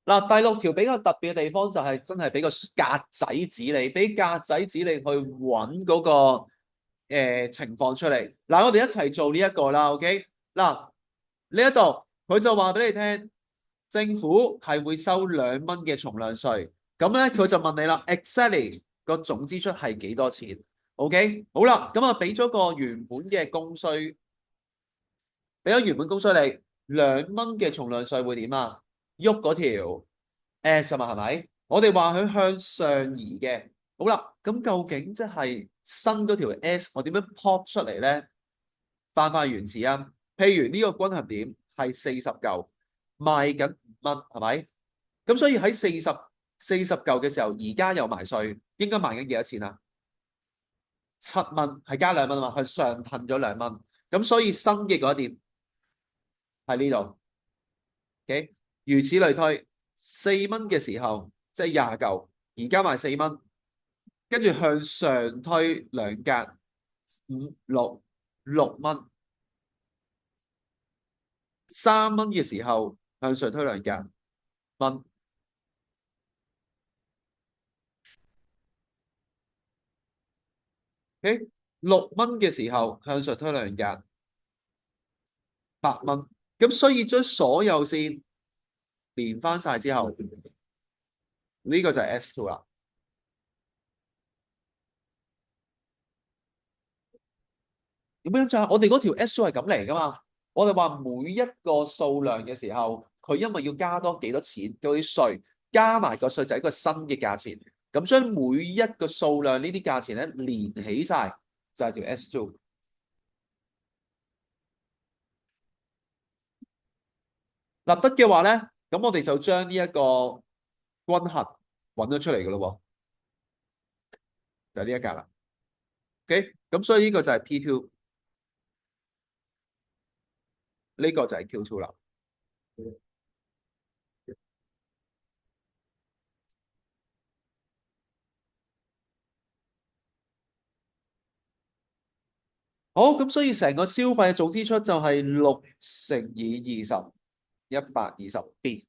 嗱，第六條比較特別嘅地方就係真係俾個格仔指你，俾格仔指你去揾嗰個情況出嚟。嗱，我哋一齊做呢一個啦，OK？嗱，呢一度佢就話俾你聽，政府係會收2蚊嘅重量稅。咁咧佢就問你啦，exactly 個總支出係幾多錢？OK？好啦，咁啊俾咗個原本嘅供需，俾咗原本供需你2蚊嘅重量稅會點啊？喐嗰條 S 啊嘛，係咪？我哋話佢向上移嘅。好啦，咁究竟即係新嗰條 S，我點樣 plot 出嚟咧？翻原始啊。譬如呢個均衡點係40嚿，賣緊5蚊，係咪？咁所以喺40嚿嘅時候，而家又埋稅，應該賣緊幾多錢啊？7蚊，係加2蚊啊嘛，佢上騰咗2蚊。咁所以新嘅嗰一點喺呢度。OK，如此類推，4蚊嘅時候即係20嚿，而家賣4蚊，跟住向上推2格，6蚊，3蚊嘅時候向上推2格，蚊，OK，6蚊嘅時候向上推2格，8蚊，咁所以將所有線連翻晒之後，呢個就係 S2 啦。咁樣就係我哋嗰條 S2 係咁嚟噶嘛？我哋話每一個數量嘅時候，佢因為要加多幾多錢嗰啲稅，加埋個稅就係一個新嘅價錢。咁將每一個數量呢啲價錢咧連起晒，就係條 S2。立得嘅話咧，咁我哋就將呢一個均衡揾咗出嚟噶咯喎，就係呢一格啦。OK，咁所以呢個就係 P2，呢個就係 Q2 啦。好，咁所以成個消費嘅總支出就係6乘以20，120B。